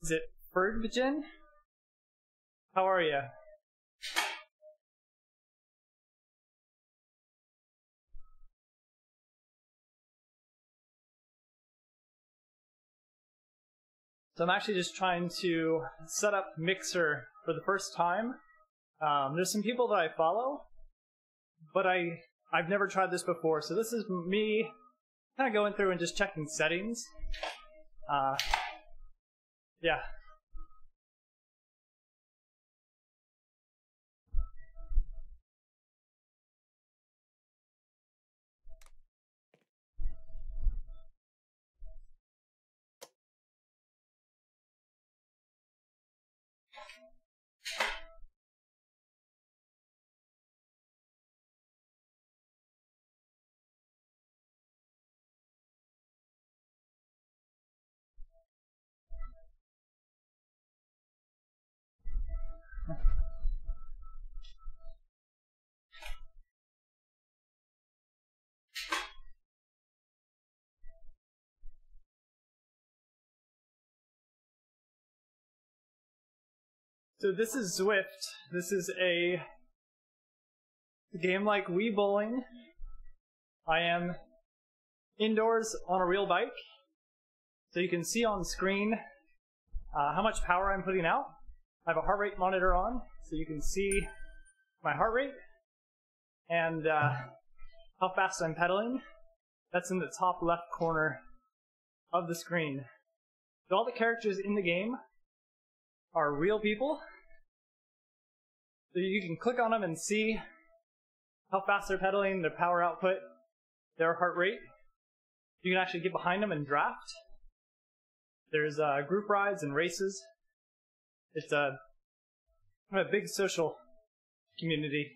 Is it Fergvigen? How are you? So I'm actually just trying to set up Mixer for the first time. There's some people that I follow, but I've never tried this before, so this is me kind of going through and just checking settings. Yeah. So this is Zwift. This is a game like Wii Bowling. I am indoors on a real bike, so you can see on screen how much power I'm putting out. I have a heart rate monitor on, so you can see my heart rate and how fast I'm pedaling. That's in the top left corner of the screen. So all the characters in the game are real people. So you can click on them and see how fast they're pedaling, their power output, their heart rate. You can actually get behind them and draft. There's group rides and races. It's a big social community.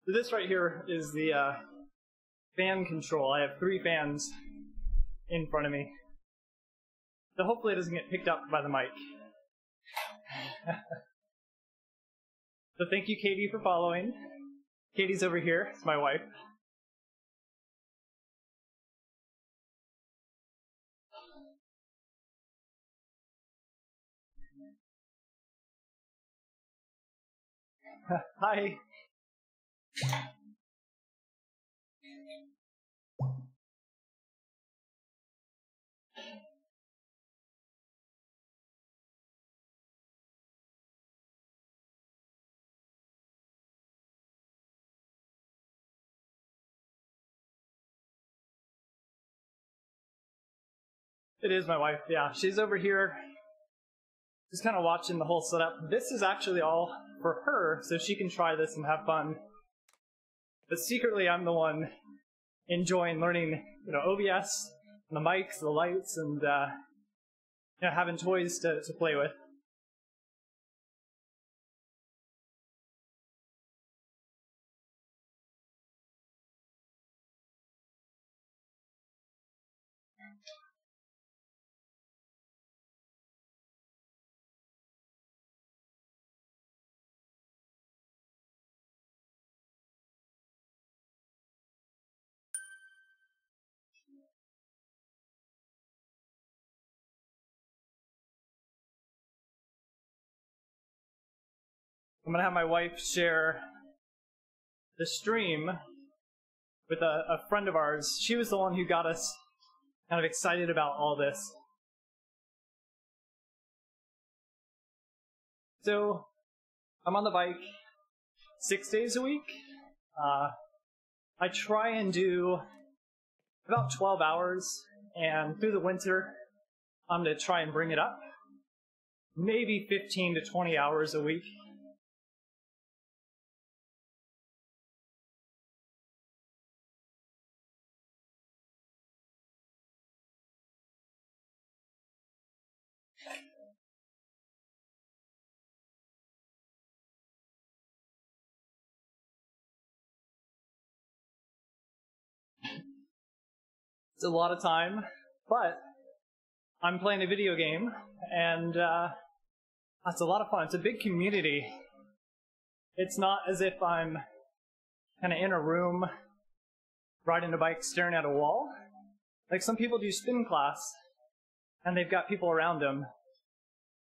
So this right here is the fan control. I have 3 fans in front of me. So hopefully it doesn't get picked up by the mic. So thank you, Katie, for following. Katie's over here. It's my wife. Hi. It is my wife, yeah. She's over here just kind of watching the whole setup. This is actually all for her, so she can try this and have fun. But secretly, I'm the one enjoying learning, OBS, and the mics, the lights, and having toys to play with. I'm gonna have my wife share the stream with a friend of ours. She was the one who got us kind of excited about all this. So, I'm on the bike 6 days a week. I try and do about 12 hours, and through the winter, I'm going to try and bring it up. Maybe 15 to 20 hours a week. It's a lot of time, but I'm playing a video game, and that's a lot of fun. It's a big community. It's not as if I'm kind of in a room riding a bike staring at a wall. Like some people do spin class, and they've got people around them.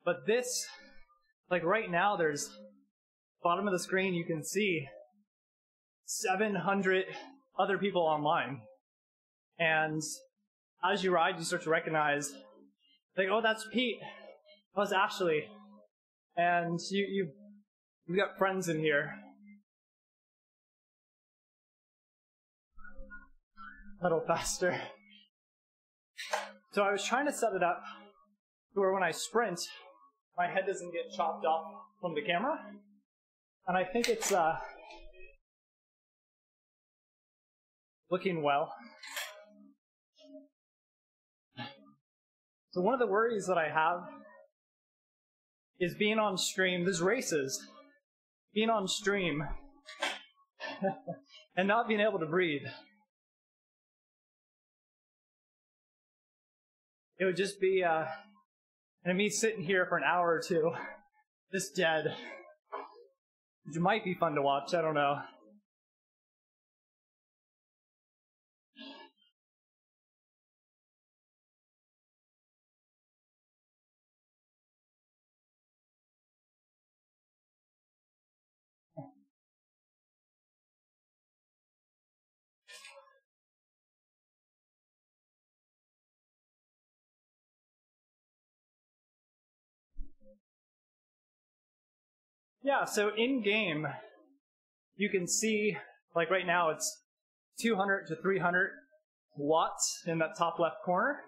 But this, like right now, there's bottom of the screen, you can see 700 other people online. And as you ride, you start to recognize, like, oh, that's Pete. Oh, that's Ashley. And you've got friends in here. A little faster. So I was trying to set it up to where when I sprint, my head doesn't get chopped off from the camera. And I think it's looking well. So one of the worries that I have is being on stream, there's races, being on stream and not being able to breathe. It would just be, and me sitting here for an hour or two, just dead. Which might be fun to watch, I don't know. Yeah, so in-game, you can see, like right now, it's 200 to 300 watts in that top left corner.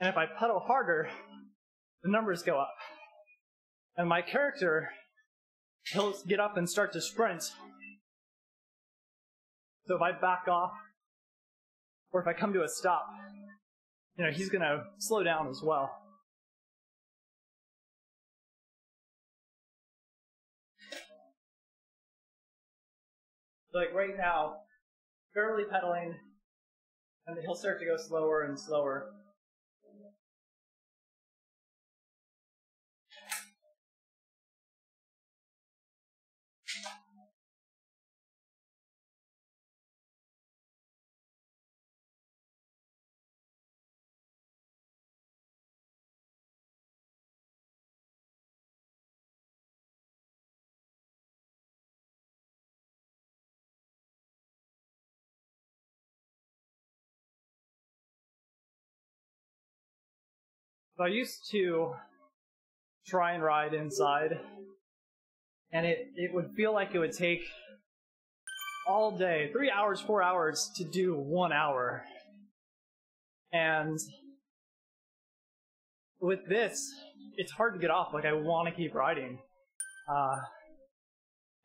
And if I pedal harder, the numbers go up. And my character, he'll get up and start to sprint. So if I back off, or if I come to a stop, he's going to slow down as well. Like right now, barely pedaling, and then he'll start to go slower and slower. So I used to try and ride inside, and it would feel like it would take all day, 3 hours, 4 hours to do 1 hour. And with this, it's hard to get off. Like, I want to keep riding.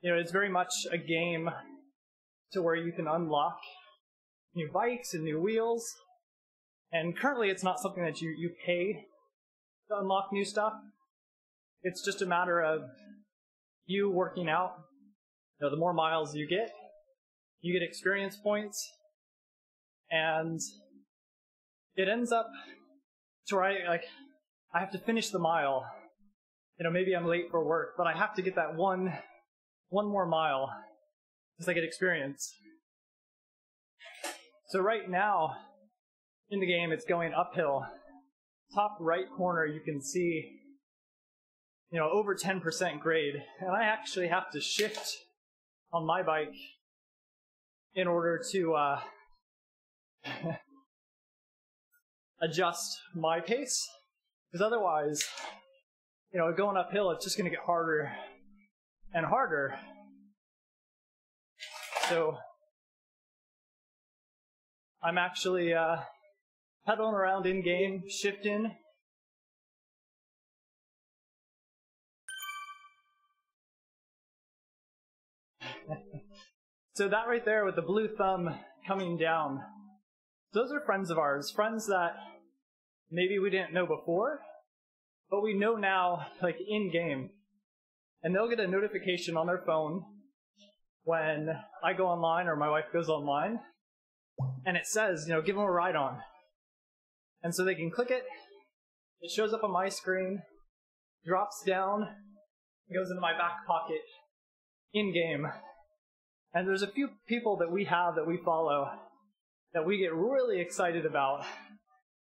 It's very much a game to where you can unlock new bikes and new wheels. And currently it's not something that you pay to unlock new stuff. It's just a matter of you working out. The more miles you get experience points. And it ends up to where I have to finish the mile. Maybe I'm late for work, but I have to get that one more mile because I get experience. So right now in the game, it's going uphill. Top right corner, you can see, over 10% grade, and I actually have to shift on my bike in order to adjust my pace, because otherwise, going uphill, it's just going to get harder and harder. So I'm actually pedaling around in-game, shifting. So that right there with the blue thumb coming down, those are friends of ours, friends that maybe we didn't know before, but we know now, like in-game. And they'll get a notification on their phone when I go online or my wife goes online, and it says, give them a ride on. And so they can click it, it shows up on my screen, drops down, goes into my back pocket in-game. And there's a few people that we have that we follow that we get really excited about.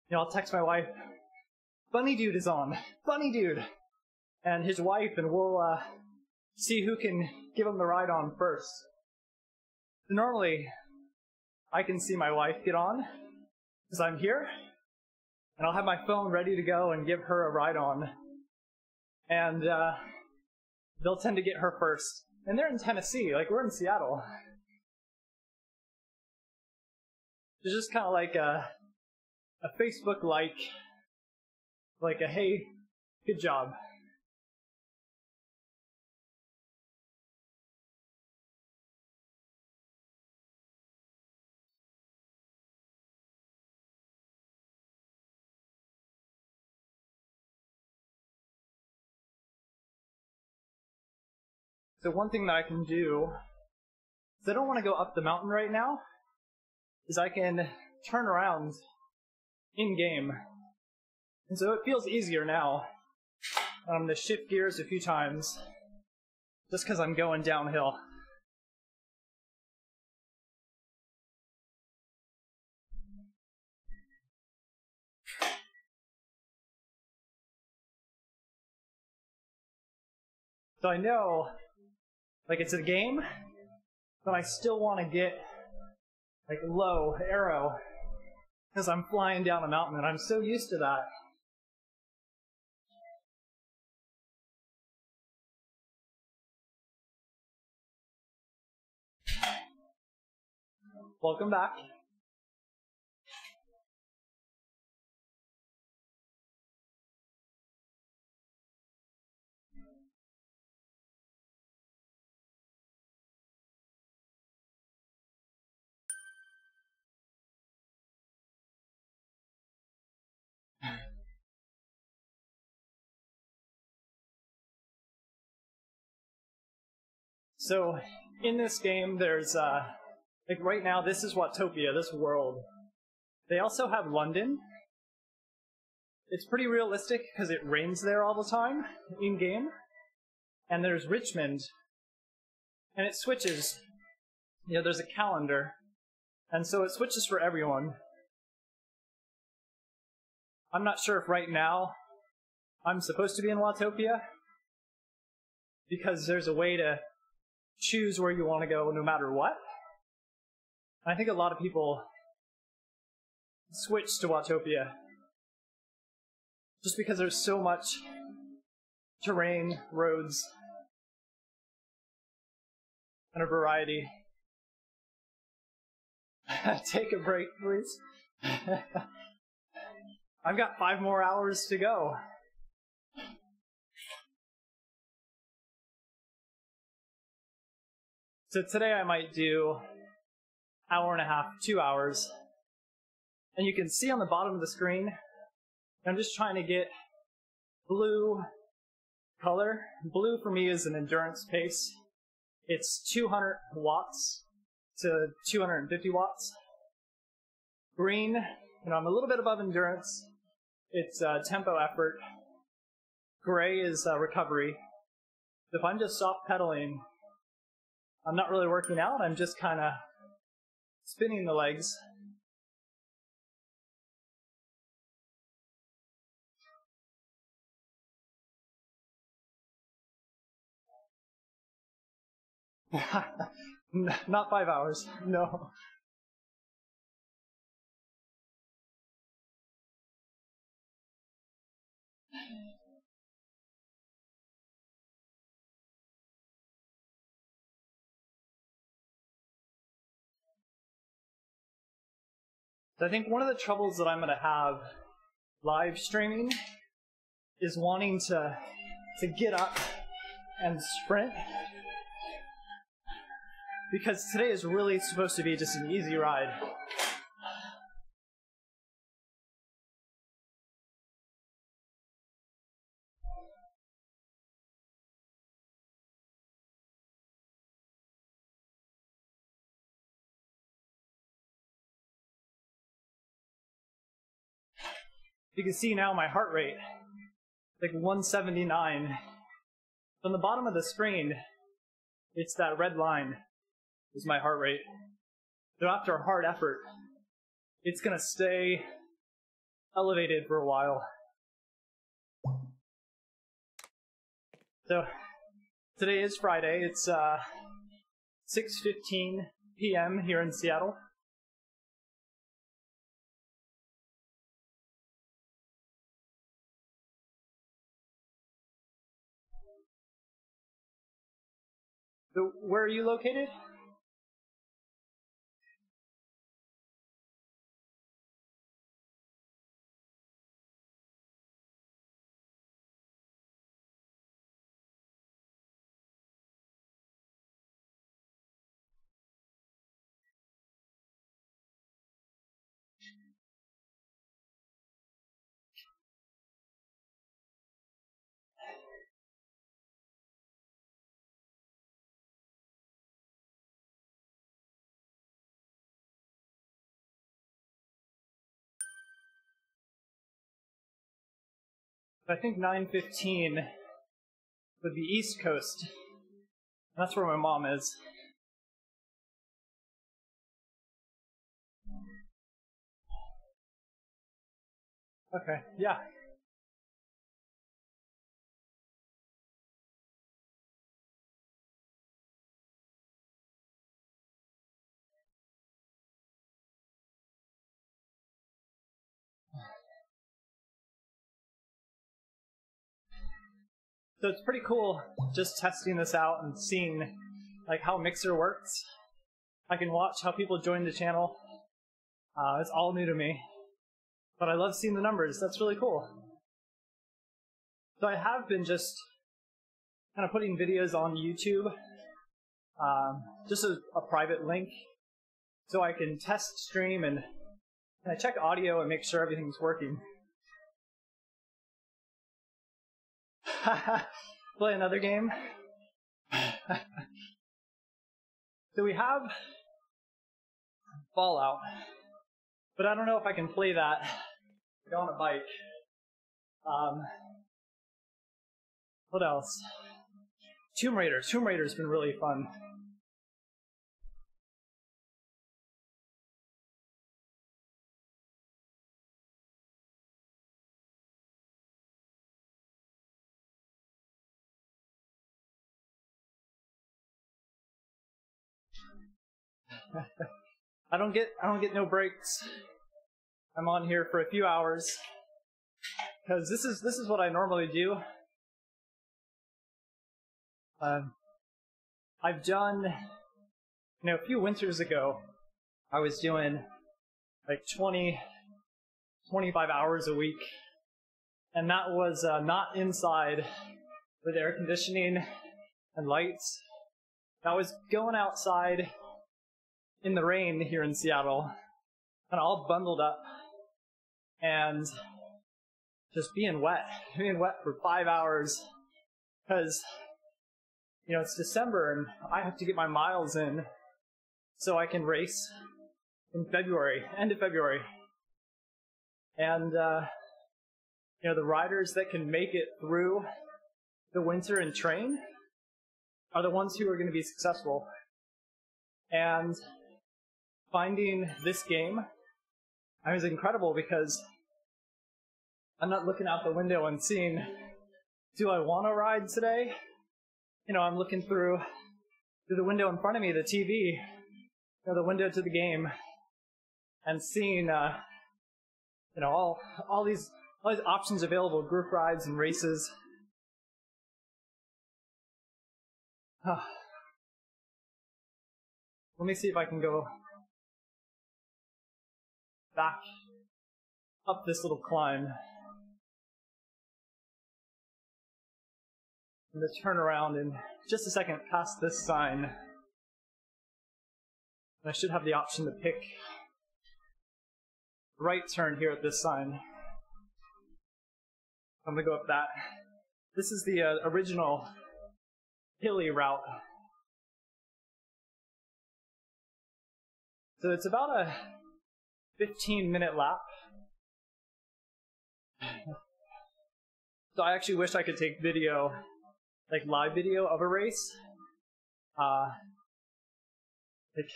I'll text my wife, Bunny Dude is on, Bunny Dude, and his wife, and we'll see who can give him the ride on first. Normally, I can see my wife get on, because I'm here, and I'll have my phone ready to go and give her a ride on. And they'll tend to get her first. And they're in Tennessee, like we're in Seattle. It's just kind of like a Facebook like a hey, good job. So one thing that I can do, because I don't want to go up the mountain right now, is I can turn around in-game. And so it feels easier now. I'm going to shift gears a few times, just because I'm going downhill. So I know, like it's a game, but I still want to get like low arrow because I'm flying down a mountain and I'm so used to that. Welcome back. So in this game, there's like right now, this is Watopia, this world. They also have London. It's pretty realistic because it rains there all the time in game. And there's Richmond, and it switches. There's a calendar, and so it switches for everyone. I'm not sure if right now I'm supposed to be in Watopia, because there's a way to choose where you want to go no matter what. I think a lot of people switch to Watopia just because there's so much terrain, roads, and a variety. Take a break, please. I've got 5 more hours to go. So today I might do hour and a half, 2 hours. And you can see on the bottom of the screen, I'm just trying to get blue color. Blue for me is an endurance pace. It's 200 watts to 250 watts. Green, I'm a little bit above endurance. It's tempo effort. Gray is recovery. If I'm just soft pedaling, I'm not really working out, I'm just kind of spinning the legs. Not 5 hours, no. I think one of the troubles that I'm going to have live streaming is wanting to get up and sprint, because today is really supposed to be just an easy ride. You can see now my heart rate, like 179. From the bottom of the screen, it's that red line is my heart rate. So after a hard effort, it's going to stay elevated for a while. So today is Friday. It's 6:15 p.m. here in Seattle. So where are you located? I think 9:15 would be East Coast. That's where my mom is. Okay, yeah. So it's pretty cool just testing this out and seeing like how Mixer works. I can watch how people join the channel. It's all new to me, but I love seeing the numbers. That's really cool. So I have been just kind of putting videos on YouTube, just a private link, so I can test stream and I check audio and make sure everything's working. Play another game. So we have Fallout, but I don't know if I can play that on a bike. What else? Tomb Raider. Tomb Raider's been really fun. I don't get no breaks. I'm on here for a few hours because this is what I normally do. I've done, a few winters ago, I was doing like 20 25 hours a week. And that was not inside with air conditioning and lights. That was going outside in the rain here in Seattle, kind of all bundled up and just being wet for 5 hours because, you know, it's December and I have to get my miles in so I can race in February, end of February. And, you know, the riders that can make it through the winter and train are the ones who are going to be successful. And finding this game, it was incredible because I'm not looking out the window and seeing, do I want to ride today? You know, I'm looking through the window in front of me, the TV, you know, the window to the game, and seeing, you know, all these options available, group rides and races. Let me see if I can go back up this little climb. I'm going to turn around in just a second past this sign. And I should have the option to pick right turn here at this sign. I'm going to go up that. This is the original hilly route. So it's about a 15-minute lap. So I actually wish I could take video, like live video of a race. Like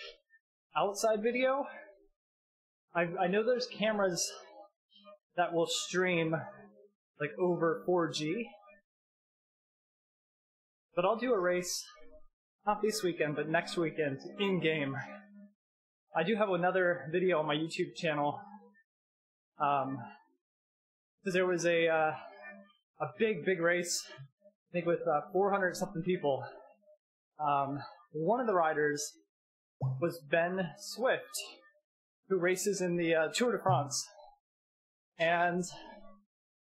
outside video. I know there's cameras that will stream like over 4G. But I'll do a race, not this weekend, but next weekend, in-game. I do have another video on my YouTube channel. Because there was a big race, I think with 400-something people. One of the riders was Ben Swift, who races in the Tour de France. And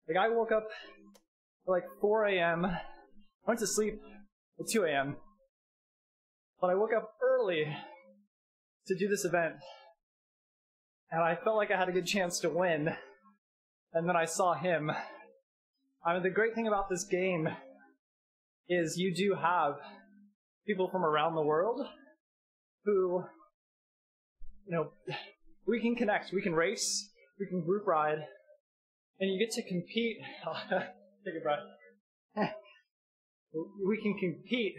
the guy woke up at like 4 a.m., went to sleep at 2 a.m., but I woke up early to do this event, and I felt like I had a good chance to win, and then I saw him. I mean, the great thing about this game is you do have people from around the world who, you know, we can connect, we can race, we can group ride, and you get to compete. Take a breath. We can compete.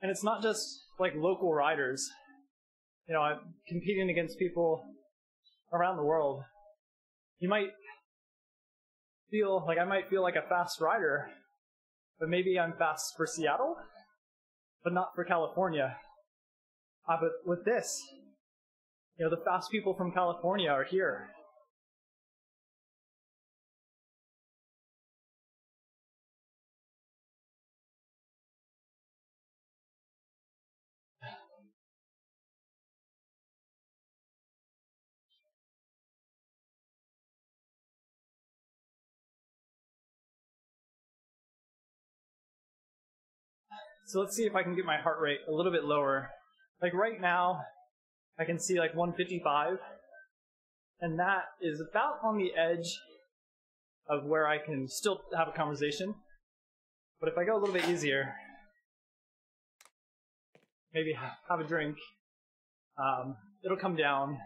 And it's not just like local riders. You know, I'm competing against people around the world. You might feel like I might feel like a fast rider, but maybe I'm fast for Seattle, but not for California. But with this, you know, the fast people from California are here. So let's see if I can get my heart rate a little bit lower. Like right now, I can see like 155, and that is about on the edge of where I can still have a conversation. But if I go a little bit easier, maybe have a drink, it'll come down.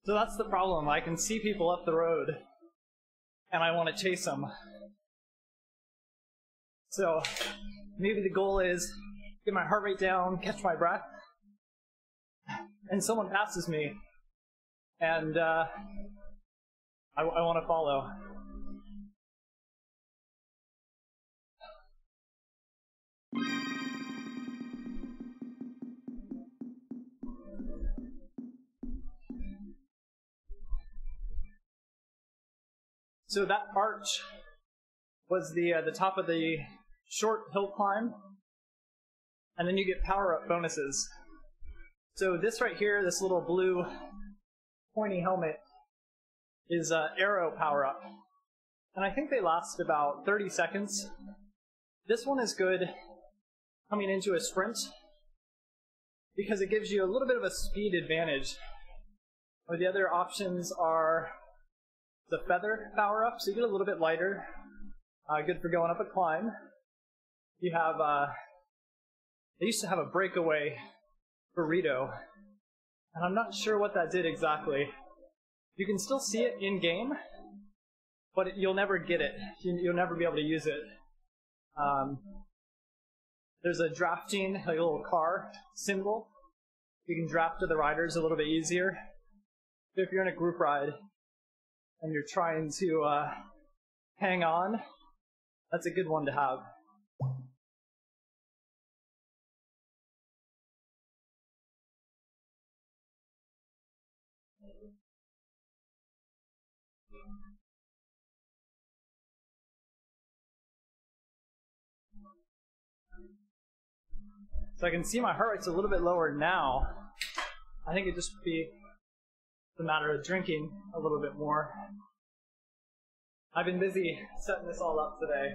So that's the problem. I can see people up the road, and I want to chase them. So maybe the goal is get my heart rate down, catch my breath, and someone passes me, and I want to follow. So that arch was the top of the short hill climb, and then you get power-up bonuses. So this right here, this little blue pointy helmet, is arrow power-up, and I think they last about 30 seconds. This one is good coming into a sprint because it gives you a little bit of a speed advantage. Or the other options are the feather power-up, so you get a little bit lighter, good for going up a climb. You have, they used to have a breakaway burrito, and I'm not sure what that did exactly. You can still see it in-game, but you'll never get it. You'll never be able to use it. There's a drafting, like a little car symbol. You can draft to the riders a little bit easier. If you're in a group ride and you're trying to hang on, that's a good one to have. So I can see my heart rate's a little bit lower now. I think it'd just be a matter of drinking a little bit more. I've been busy setting this all up today.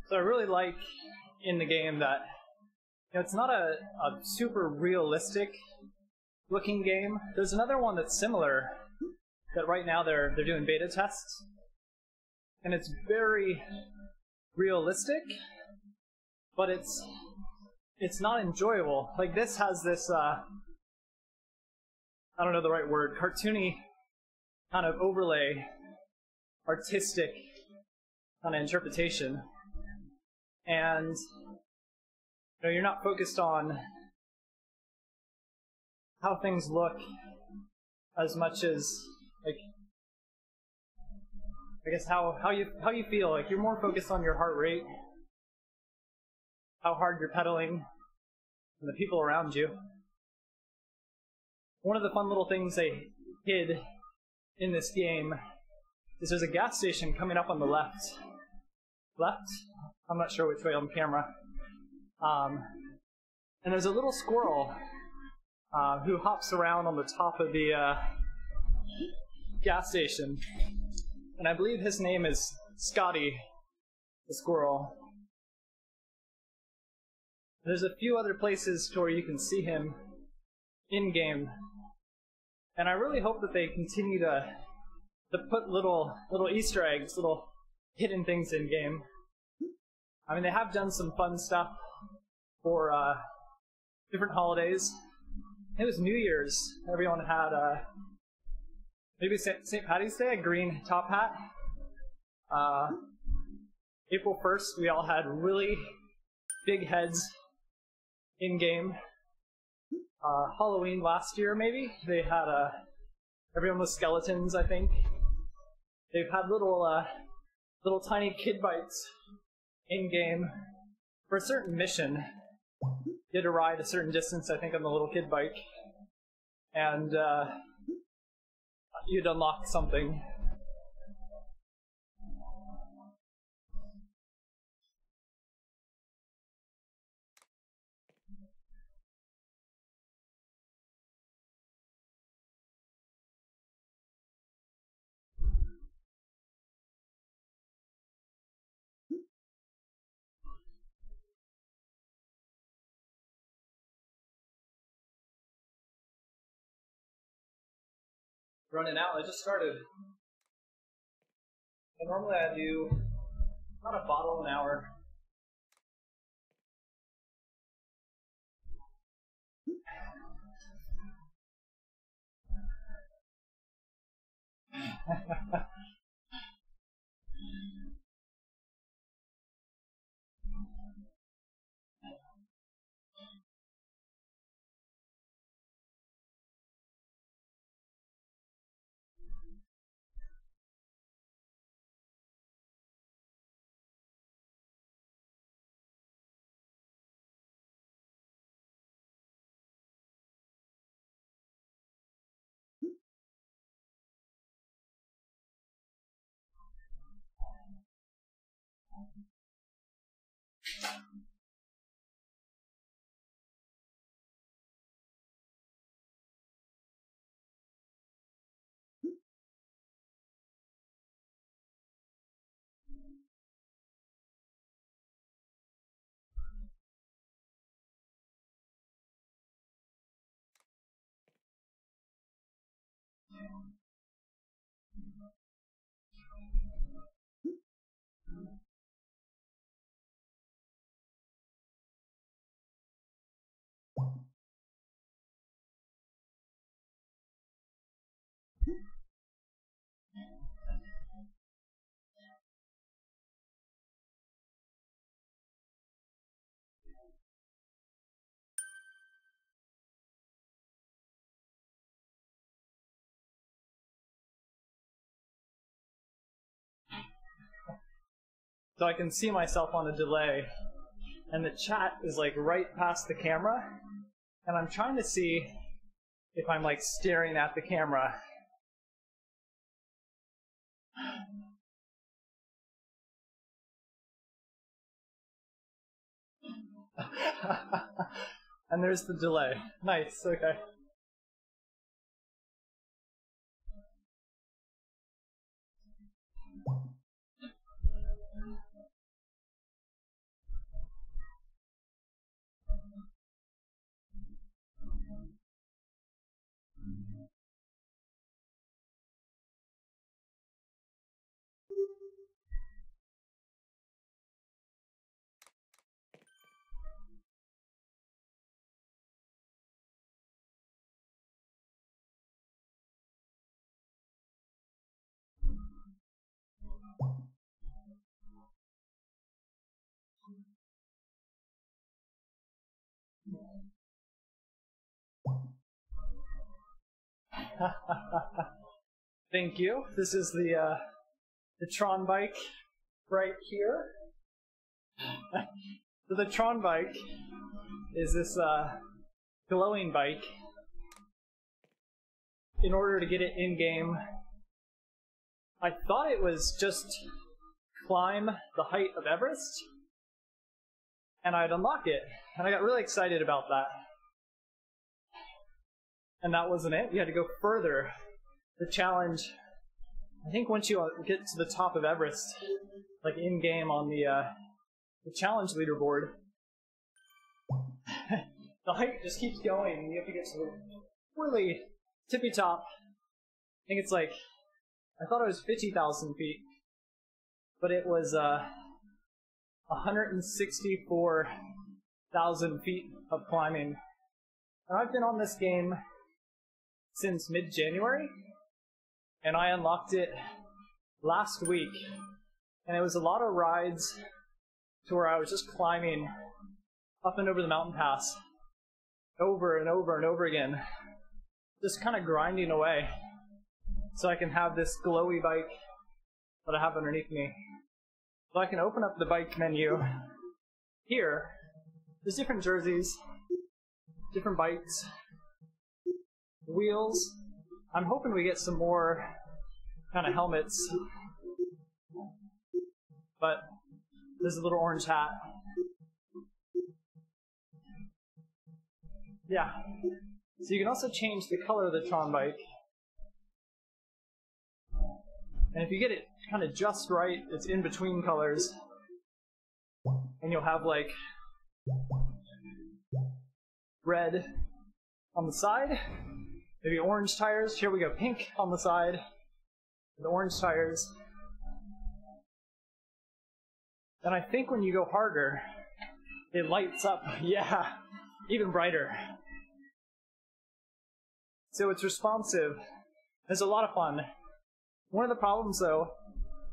So I really like in the game that it's not a super realistic looking game. There's another one that's similar that right now they're doing beta tests, and it's very realistic, but it's not enjoyable. Like this has this I don't know the right word, cartoony kind of overlay, artistic kind of interpretation. And you're not focused on how things look as much as, like, I guess how you feel. Like you're more focused on your heart rate, how hard you're pedaling, and the people around you. One of the fun little things they hid in this game is there's a gas station coming up on the left. Left? I'm not sure which way on camera. And there's a little squirrel who hops around on the top of the gas station. And I believe his name is Scotty, the squirrel. There's a few other places where you can see him in-game. And I really hope that they continue to put little Easter eggs, little hidden things in-game. I mean, they have done some fun stuff for different holidays. It was New Year's. Everyone had maybe St. Paddy's Day, a green top hat. April 1st, we all had really big heads in-game. Halloween last year, maybe, they had everyone was skeletons, I think. They've had little little tiny kid bikes in-game for a certain mission. You had to ride a certain distance, I think, on the little kid bike, and you'd unlock something. Running out, I just started. And normally I do about a bottle an hour. So I can see myself on a delay, and the chat is like right past the camera, and I'm trying to see if I'm like staring at the camera. And there's the delay. Nice, okay. Thank you. This is the Tron bike right here. So the Tron bike is this glowing bike. In order to get it in-game, I thought it was just climb the height of Everest, and I'd unlock it. And I got really excited about that. And that wasn't it. You had to go further. The challenge, I think once you get to the top of Everest, like in-game on the challenge leaderboard, the height just keeps going, and you have to get to the really tippy top. I think it's like, I thought it was 50,000 feet, but it was 164,000 feet of climbing. And I've been on this game since mid-January, and I unlocked it last week. And it was a lot of rides to where I was just climbing up and over the mountain pass over and over and over again, just kind of grinding away so I can have this glowy bike that I have underneath me. So I can open up the bike menu here. There's different jerseys, different bikes, wheels. I'm hoping we get some more kind of helmets, but there's a little orange hat. Yeah. So you can also change the color of the Tron bike. And if you get it kind of just right, it's in between colors. And you'll have like red on the side, maybe orange tires. Here we go, pink on the side, with orange tires. And I think when you go harder, it lights up, yeah, even brighter. So it's responsive. It's a lot of fun. One of the problems, though,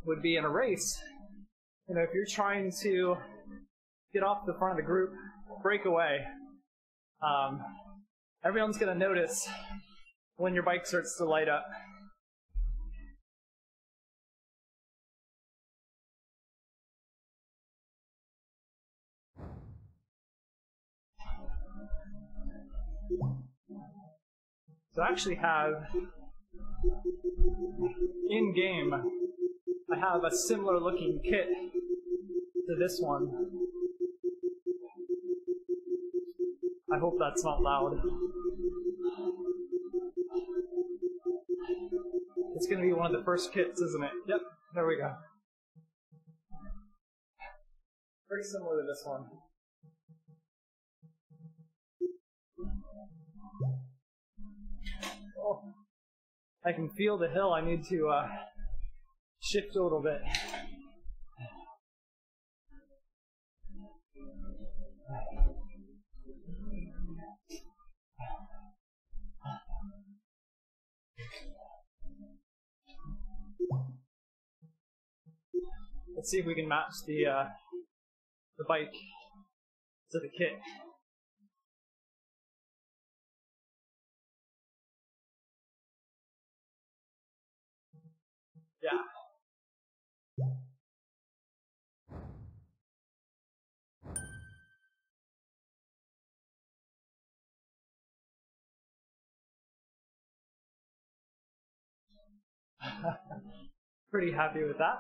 would be in a race. You know, if you're trying to get off the front of the group, break away, everyone's going to notice when your bike starts to light up. So I actually have, in-game, I have a similar looking kit to this one. I hope that's not loud. It's going to be one of the first kits, isn't it? Yep, there we go. Very similar to this one. Oh, I can feel the hill. I need to shift a little bit. Let's see if we can match the bike to the kit. Yeah. Pretty happy with that.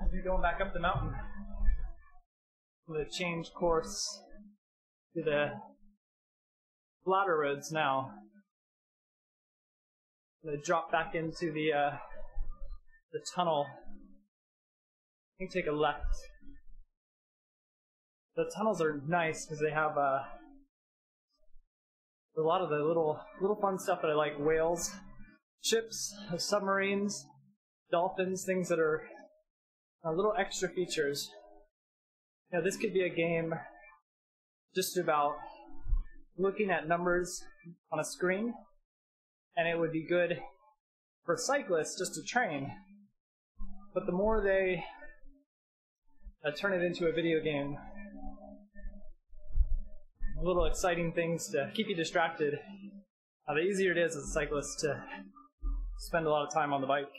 As we're going back up the mountain, I'm going to change course to the flatter roads now. I'm going to drop back into the tunnel. I can take a left. The tunnels are nice because they have a lot of the little fun stuff that I like: whales, ships, submarines, dolphins, things that are little extra features. Now, this could be a game just about looking at numbers on a screen, and it would be good for cyclists just to train. But the more they turn it into a video game, little exciting things to keep you distracted, the easier it is as a cyclist to spend a lot of time on the bike.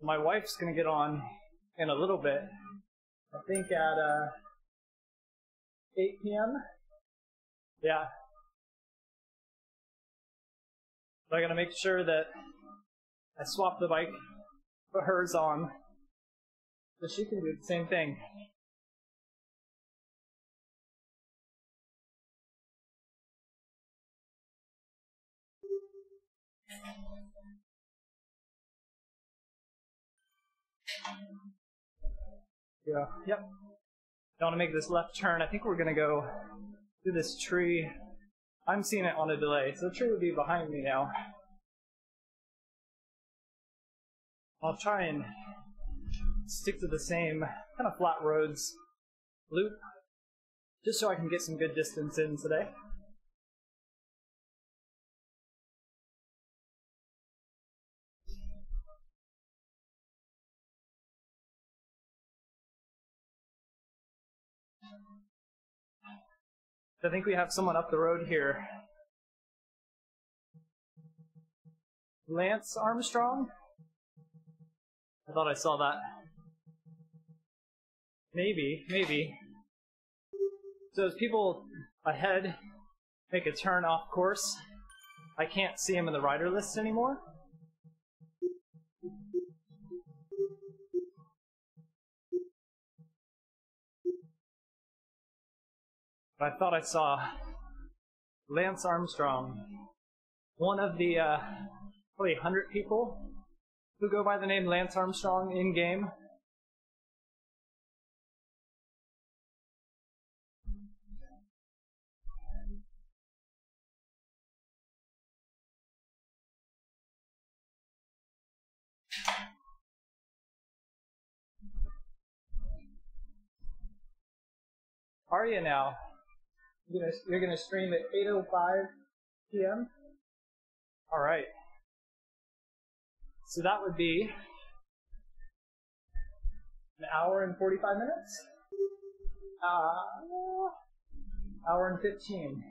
My wife's gonna get on in a little bit. I think at 8 p.m. Yeah. So I gotta make sure that I swap the bike, put hers on, so she can do the same thing. Yeah. Yep. I want to make this left turn. I think we're gonna go through this tree. I'm seeing it on a delay, so the tree would be behind me now. I'll try and stick to the same kind of flat roads loop, just so I can get some good distance in today. I think we have someone up the road here. Lance Armstrong? I thought I saw that. Maybe. So as people ahead make a turn off course, I can't see him in the rider list anymore. But I thought I saw Lance Armstrong, one of the probably 100 people who go by the name Lance Armstrong in-game. Are you now? You're gonna stream at 8:05 p.m.? Alright. So that would be an hour and 45 minutes? Hour and 15.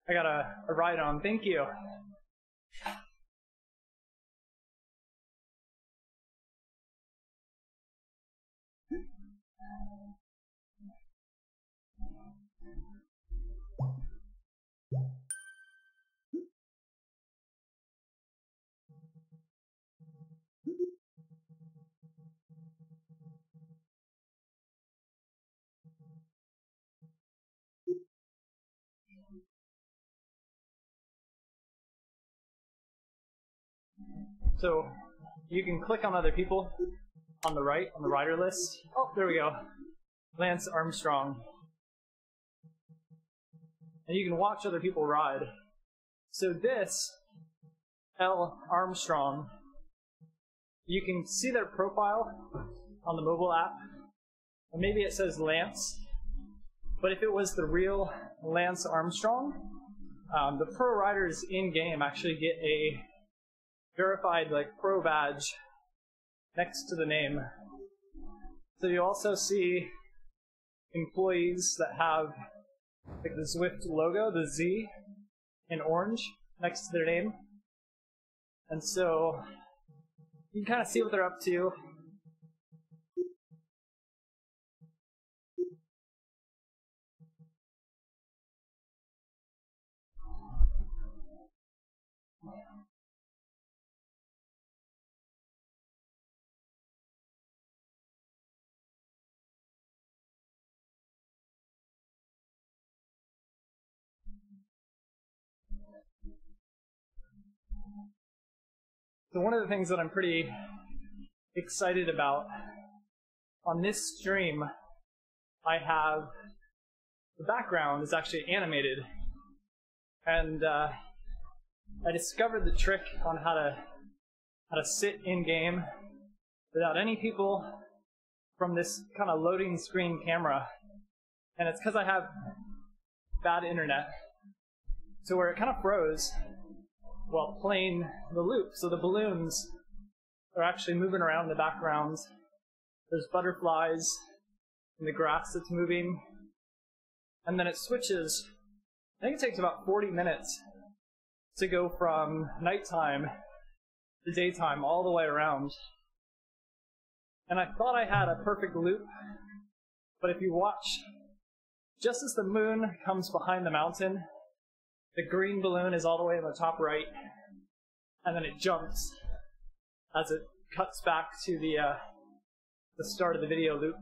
I got a ride on, thank you. So you can click on other people on the right, on the rider list. Oh, there we go. Lance Armstrong. And you can watch other people ride. So this, L. Armstrong, you can see their profile on the mobile app. And maybe it says Lance. But if it was the real Lance Armstrong, the pro riders in-game actually get a verified pro badge next to the name. So you also see employees that have the Zwift logo, the Z, in orange next to their name. And so you can kind of see what they're up to. So one of the things that I'm pretty excited about, on this stream, I have the background is actually animated. And I discovered the trick on how to sit in-game without any people from this kind of loading screen camera. And it's because I have bad internet. So where it kind of froze while playing the loop. So the balloons are actually moving around in the background. There's butterflies. and the grass that's moving. And then it switches. I think it takes about 40 minutes to go from nighttime to daytime all the way around. And I thought I had a perfect loop, but if you watch, just as the moon comes behind the mountain, the green balloon is all the way in the top right, and then it jumps as it cuts back to the start of the video loop.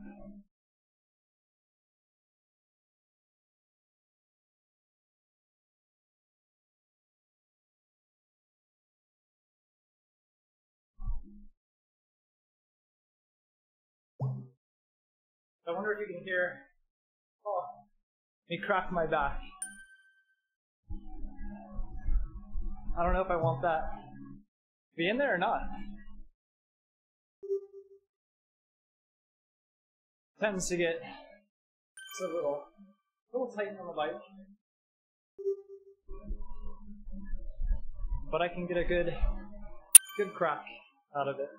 I wonder if you can hear me crack my back. I don't know if I want that to be in there or not. Tends to get a little tight on the bike, but I can get a good crack out of it.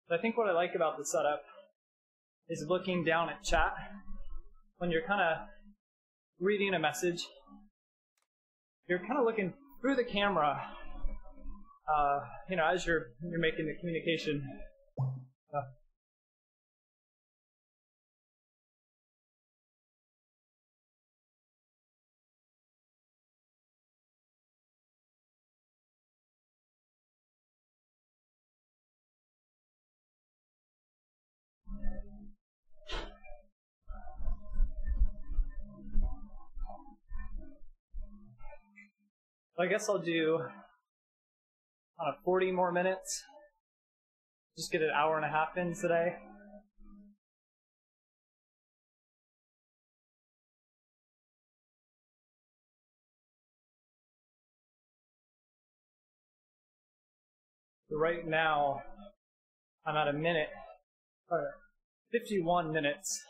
But I think what I like about the setup is looking down at chat when you're kind of reading a message. You're kind of looking through the camera, as you're making the communication. I guess I'll do 40 more minutes. Just get an hour and a half in today. So right now, I'm at 51 minutes.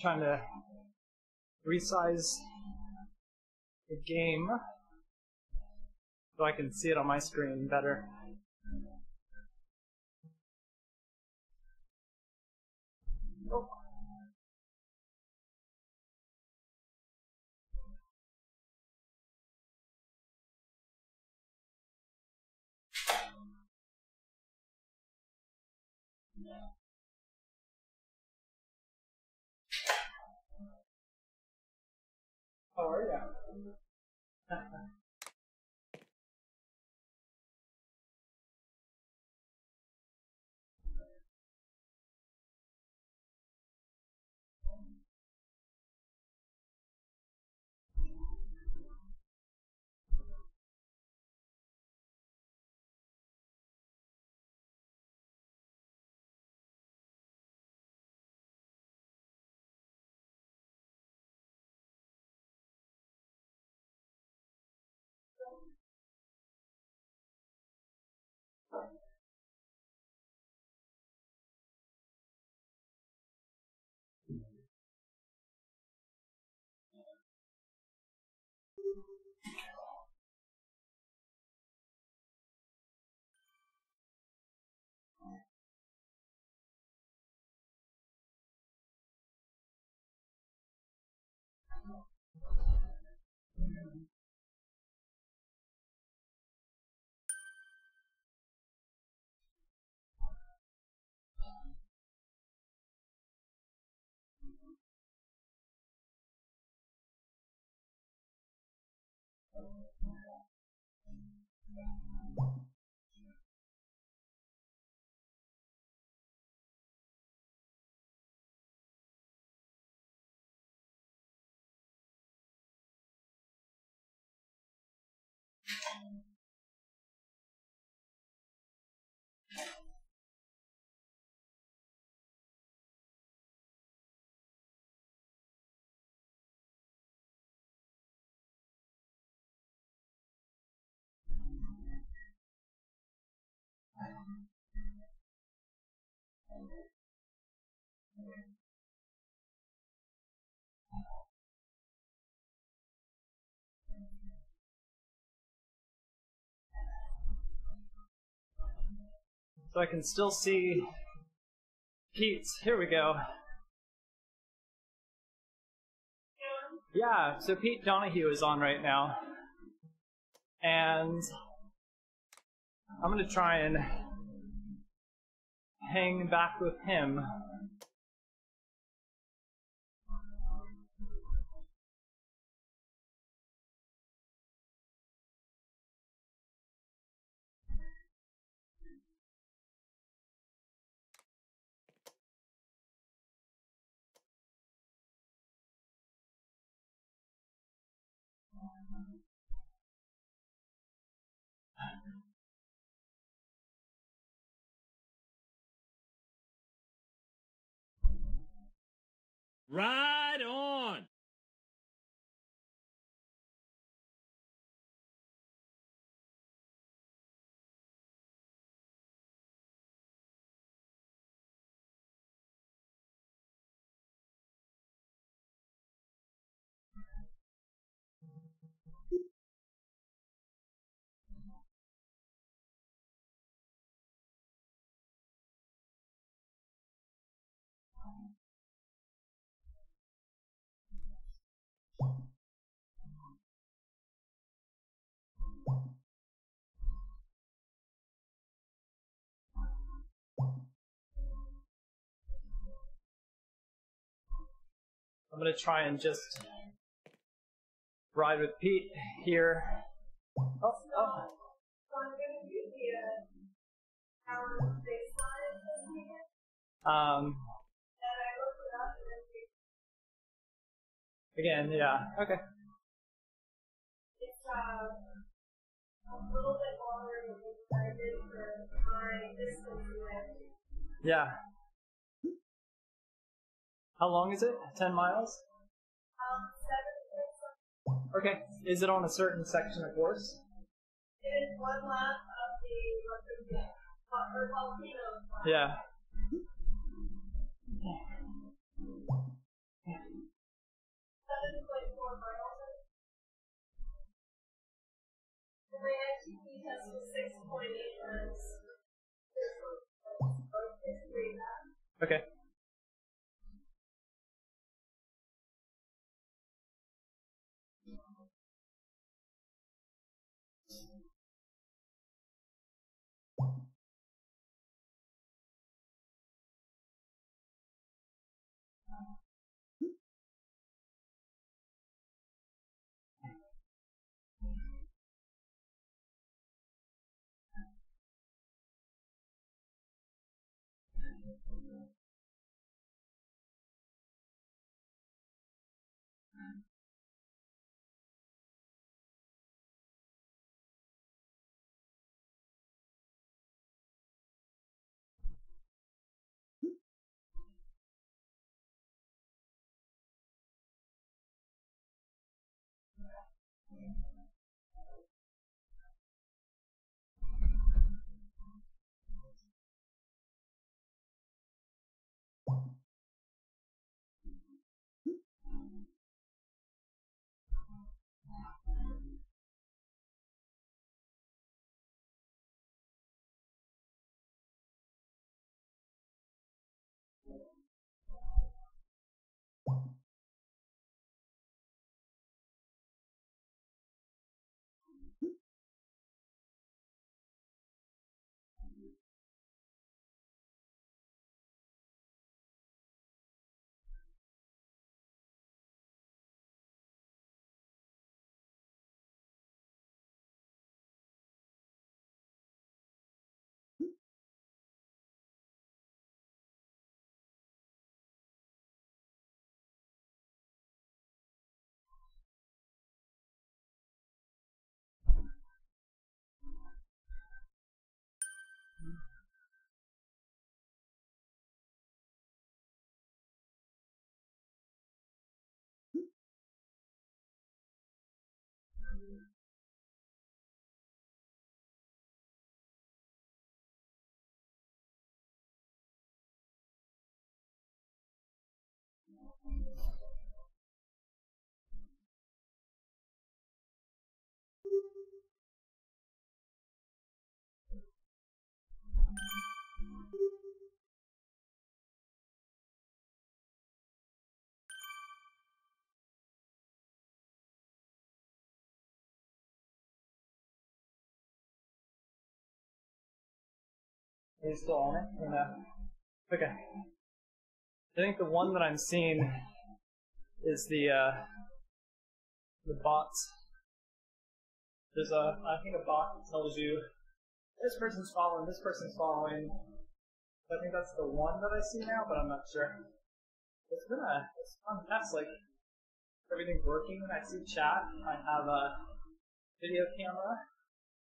Trying to resize the game, so I can see it on my screen better. Oh. How are you? So I can still see Pete's. Here we go. Yeah, so Pete Donahue is on right now. And I'm going to try and hang back with him. Right on! I'm going to try and just ride with Pete here. Oh. Again, yeah, okay. It's a little bit longer than I did for my distance away. Yeah. How long is it? 10 miles? 7 minutes. Okay. Is it on a certain section of course? It is one lap of the volcano. Yeah. 7.4 miles. My ITP test was 6.8 times. It's pretty bad. Okay. Are you still on it? Or no? Okay. I think the one that I'm seeing is the bots. There's I think a bot that tells you this person's following, this person's following. I think that's the one that I see now, but I'm not sure. It's fun test, like everything's working. I see chat. I have a video camera.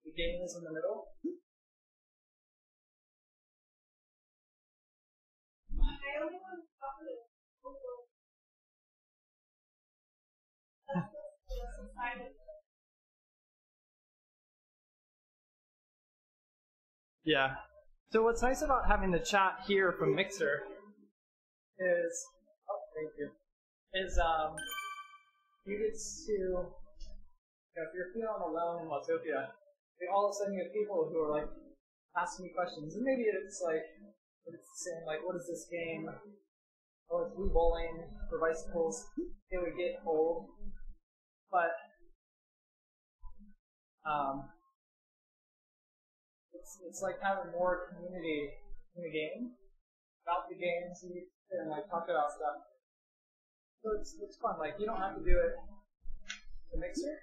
The game is in the middle. I only want to talk to the Yeah. So what's nice about having the chat here from Mixer is, thank you, is you get to, if you're feeling alone in Watopia, all of a sudden you have people who are like asking you questions, and maybe it's like it's saying like, what is this game? Oh, it's Wii bowling for bicycles. It would get old, but it's like having more community in the game about the games and like talk about stuff. So it's fun. Like you don't have to do it the Mixer.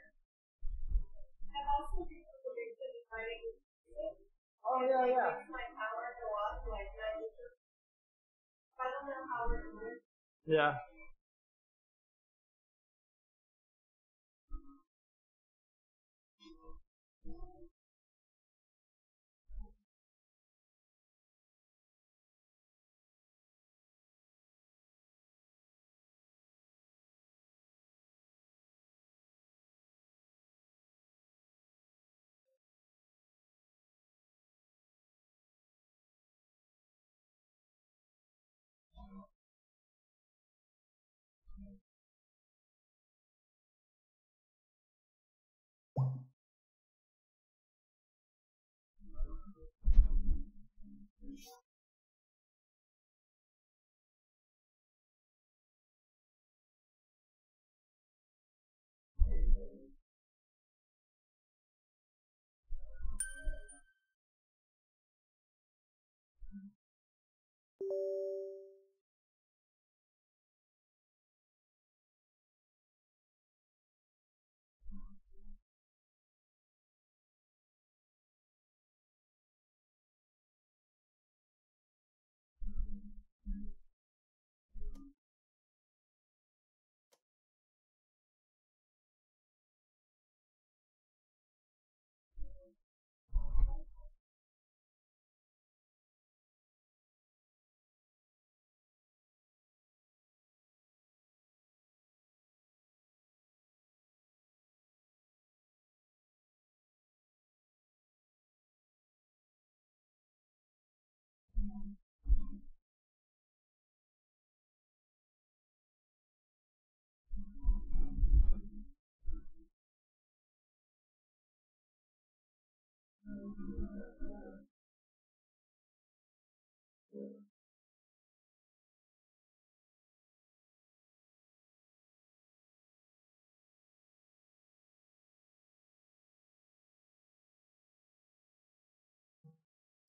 I've also been inviting Oh yeah. my power go off like 90%. I don't know how we're doing. Yeah.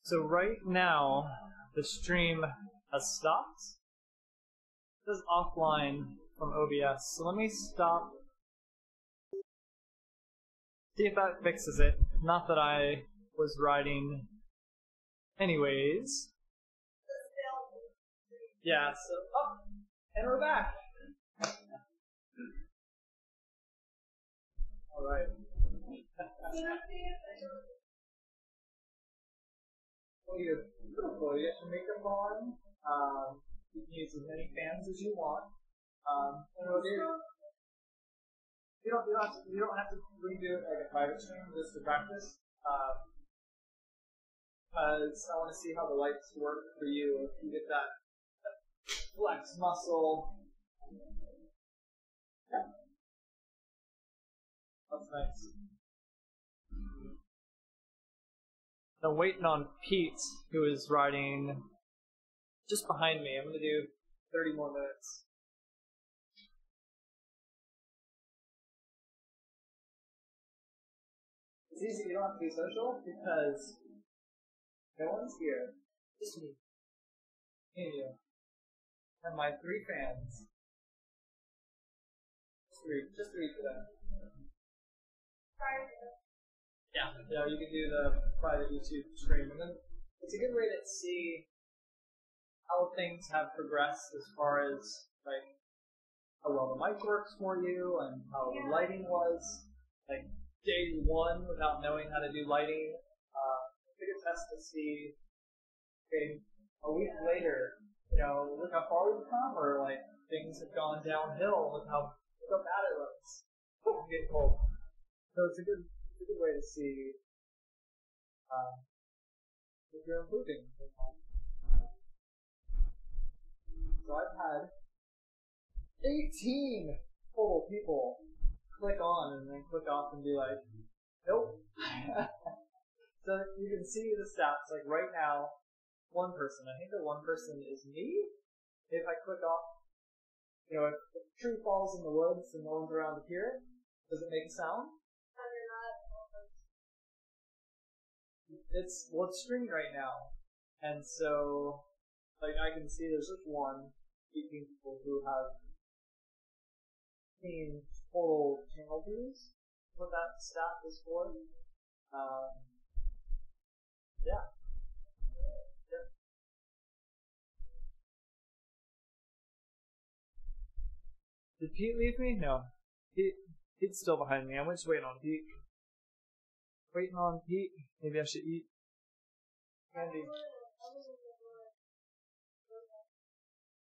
So right now, the stream has stopped. It says offline from OBS. So let me stop. See if that fixes it. Not that I was writing anyways. Yeah, so, oh, and we're back. Alright. Well, you're beautiful. You got your makeup on. You can use as many fans as you want. And what you don't have to redo it like a private stream just to practice. Because I want to see how the lights work for you. If you get that flex muscle. Yeah. That's nice. I'm waiting on Pete, who is riding just behind me. I'm going to do 30 more minutes. It's easy, you don't have to be social because no one's here. Just me. Me and you. And my 3 fans. Just three today. Yeah, you can do the private YouTube stream. And then it's a good way to see how things have progressed as far as like how well the mic works for you and how the lighting was. Like day 1 without knowing how to do lighting. It's a good test to see, okay, a week later, look how far we've come, or like things have gone downhill, look how bad it looks. Get cold. So it's a good way to see if you're improving. So I've had 18 total people click on and then click off and be like, nope. So you can see the stats, like right now, one person. I think the one person is me. If I click off, if a tree falls in the woods and no one's around to hear it, does it make a sound? It's streamed right now, and so like I can see there's just 18 people who have seen total channel views. What that stat is for? Yeah. Did Pete leave me? No. Pete's still behind me. I'm just waiting on Pete. Waiting on Pete. Maybe I should eat candy.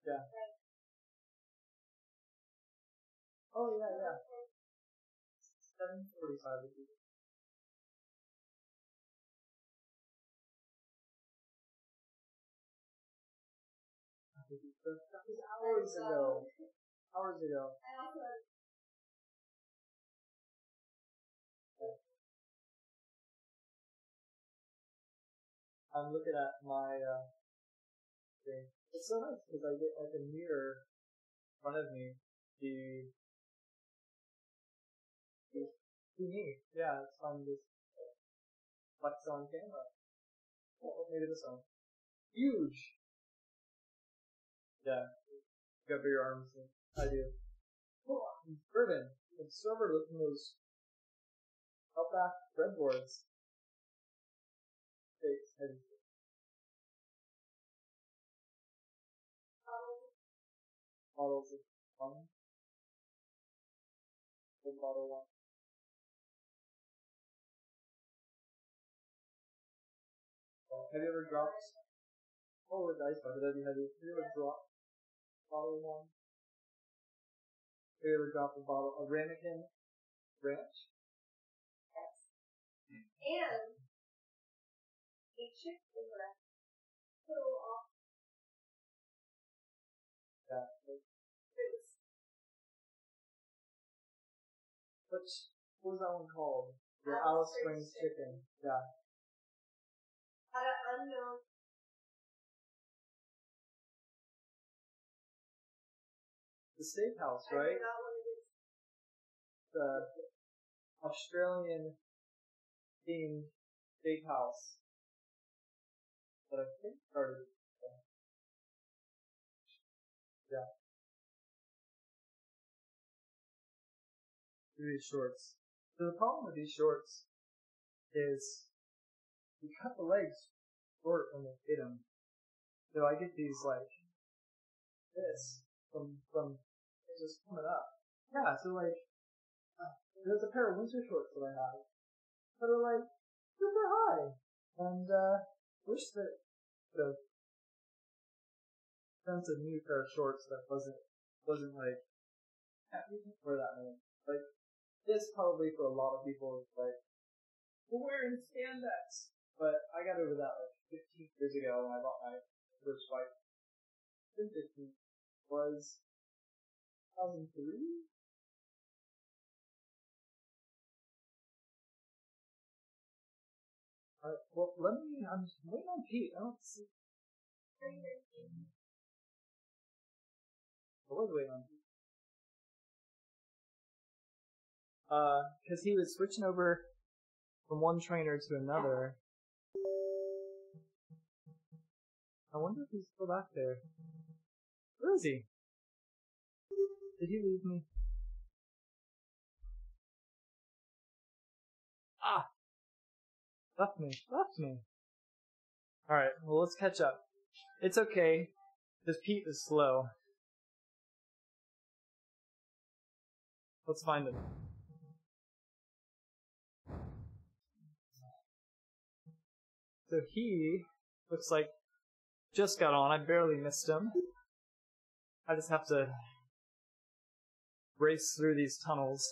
Yeah. Oh, yeah. 7:45 would be. That was hours ago. Hours ago. I'm looking at my thing. It's so nice because I get like a mirror in front of me. See me. Yeah, it's fun to just flex on camera. Oh, maybe this one. Huge. Yeah, you got bigger arms than I do. Oh, Irvin, I'm so overlooking those Outback breadboards. Steaks, heavy steaks. Bottles of wine. Big bottle of wine. Have you ever dropped? Oh, with ice bucket, that'd be heavy. Have you ever dropped a bottle of wine? Have you ever dropped a ramekin ranch? Yes. And a chip in the little off. Yeah. What was that one called? The Alice Springs chicken. Yeah. At an unknown. The steakhouse, I right? forgot what it is. The Australian themed steakhouse that I think started. Yeah. These shorts. So the problem with these shorts is you cut the legs short when you fit them. So I get these like this from just coming up. Yeah, so like there's a pair of winter shorts that I have that are like super high, and wish that the sense a new pair of shorts that wasn't like you can wear that many. Like this probably for a lot of people is like we're wearing spandex, but I got over that like 15 years ago when I bought my first bike. 15 was 2003. Alright, well, I'm waiting on Pete. I don't see. I was waiting on Pete. Cause he was switching over from one trainer to another. I wonder if he's still back there. Where is he? Did he leave me? Ah! Left me. Alright, well let's catch up. It's okay, because Pete is slow. Let's find him. So he looks like just got on. I barely missed him. I just have to race through these tunnels.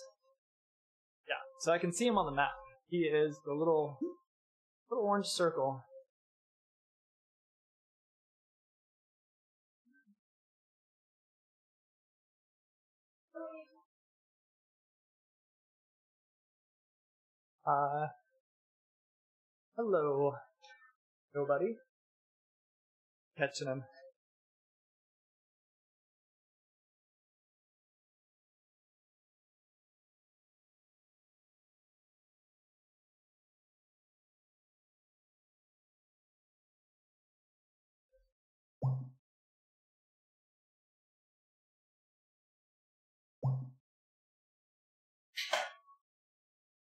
Yeah, so I can see him on the map. He is the little orange circle. Hello. Nobody? Catching him.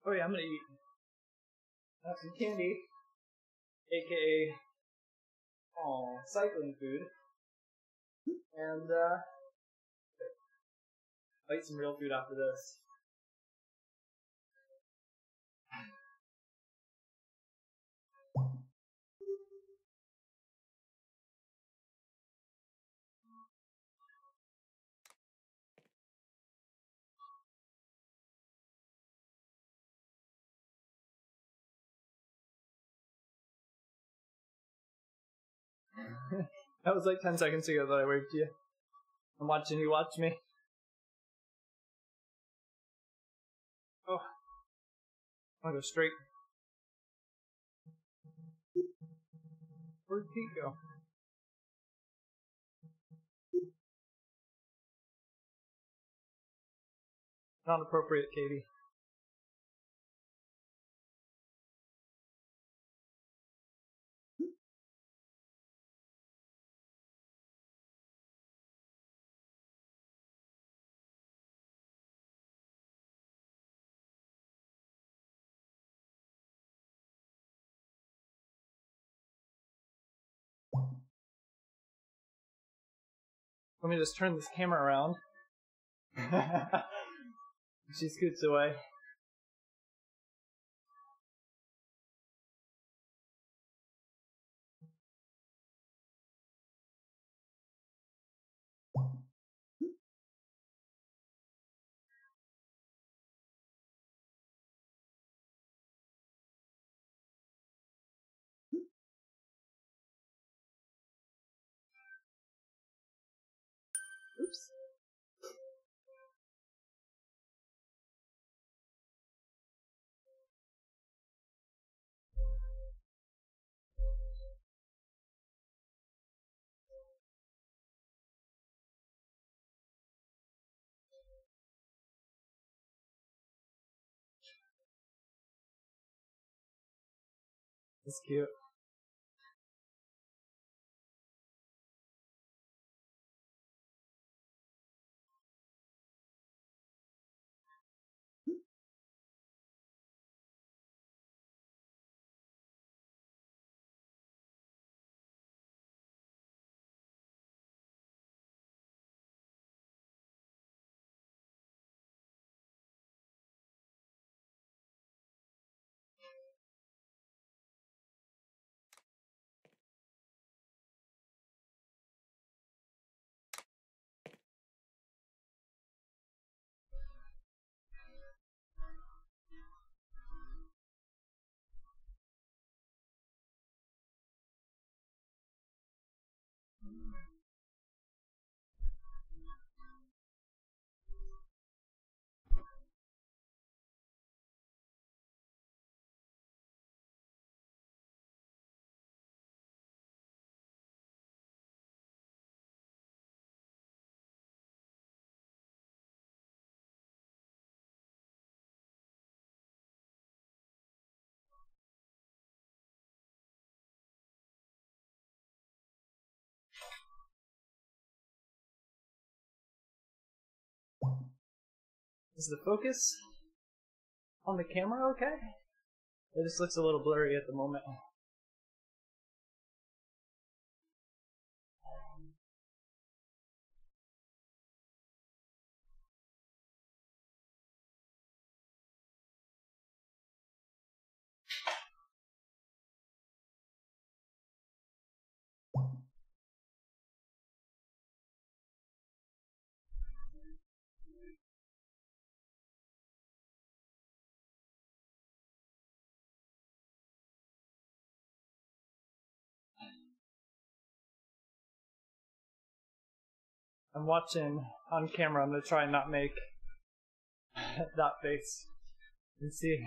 Oh yeah, I'm gonna eat. Have some candy. AKA, cycling food. And, I'll eat some real food after this. That was like 10 seconds ago that I waved to you. I'm watching you watch me. Oh. I'm gonna go straight. Where'd Pete go? Not appropriate, Katie. Let me just turn this camera around. She scoots away. Oops. That's cute. Is the focus on the camera okay? It just looks a little blurry at the moment. I'm watching on camera. I'm going to try and not make that face. Let's see.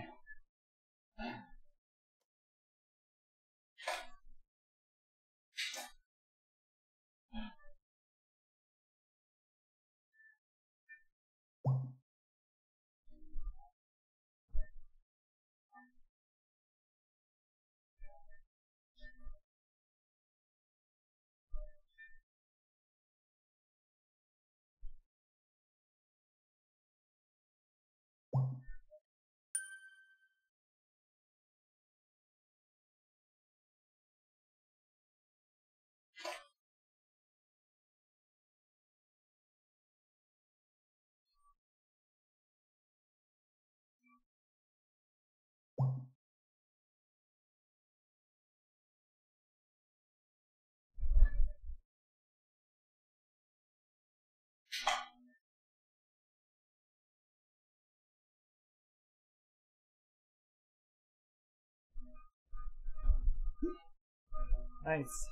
Nice.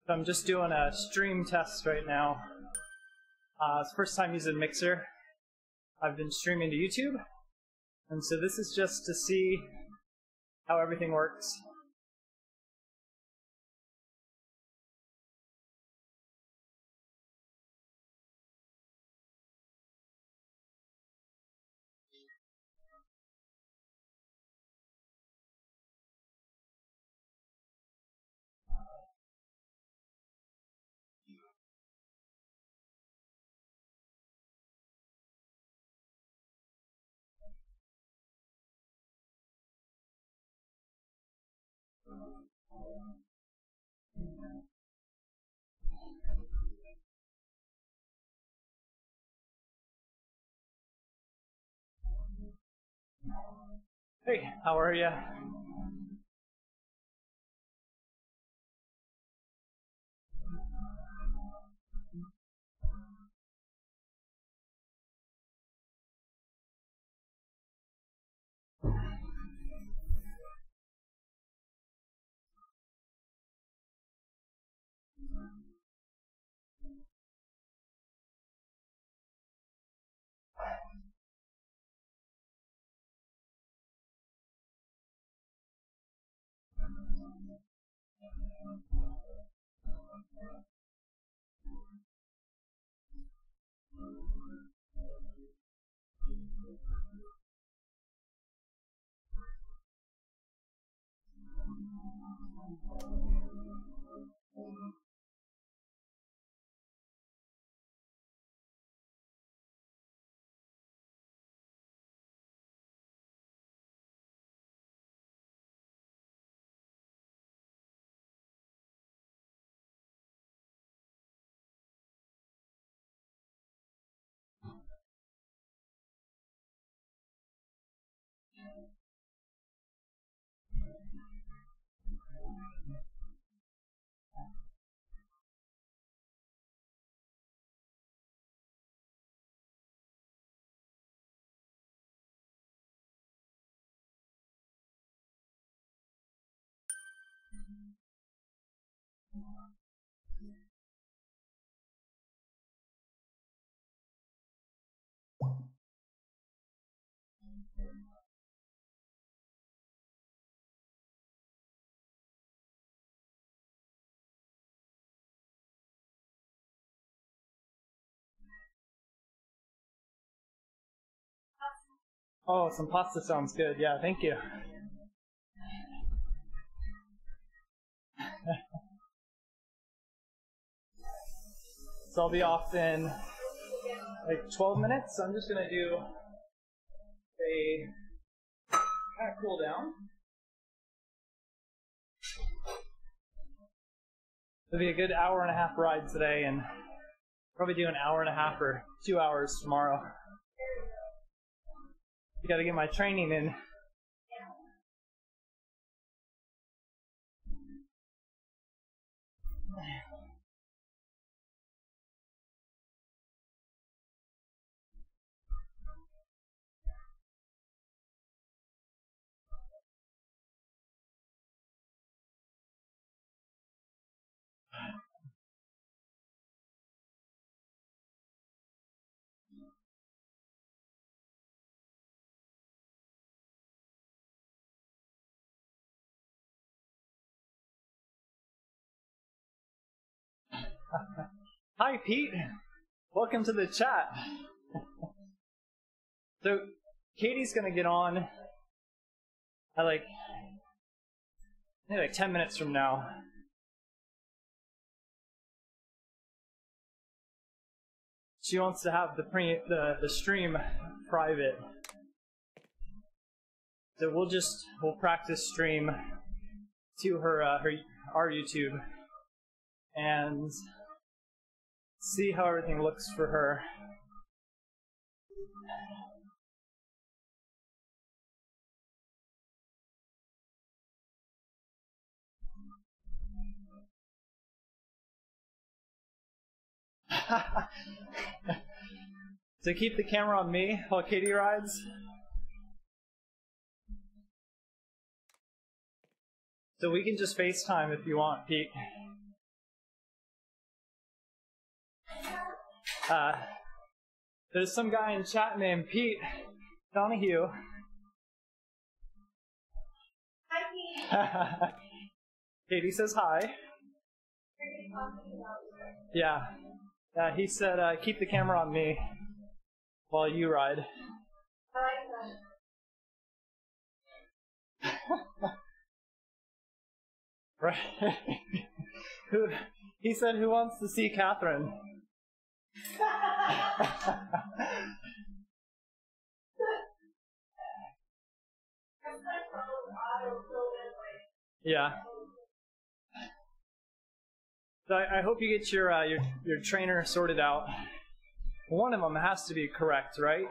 I'm just doing a stream test right now. It's the first time using Mixer. I've been streaming to YouTube, and so this is just to see how everything works. Hey, how are you? Oh, some pasta sounds good. Yeah, thank you. So I'll be off in like 12 minutes. So I'm just gonna do a kind of cool down. It'll be a good hour and a half ride today, and probably do an hour and a half or 2 hours tomorrow. You gotta get my training in. Hi, Pete. Welcome to the chat. So, Katie's gonna get on at like 10 minutes from now. She wants to have the stream private. So we'll practice stream to our YouTube and see how everything looks for her. So keep the camera on me while Katie rides. So we can just FaceTime if you want, Pete. There's some guy in chat named Pete Donahue. Hi, Pete. Katie says hi. Yeah. He said keep the camera on me while you ride. Right. He said, who wants to see Catherine? Yeah. So I hope you get your trainer sorted out. One of them has to be correct, right?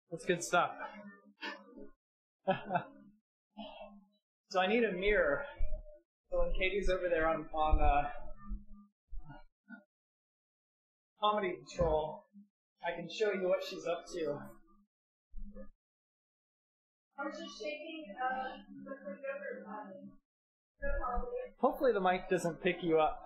That's good stuff. So I need a mirror. So when Katie's over there on Comedy Control, I can show you what she's up to. I'm just shaking the yogurt button. No problem. Hopefully the mic doesn't pick you up.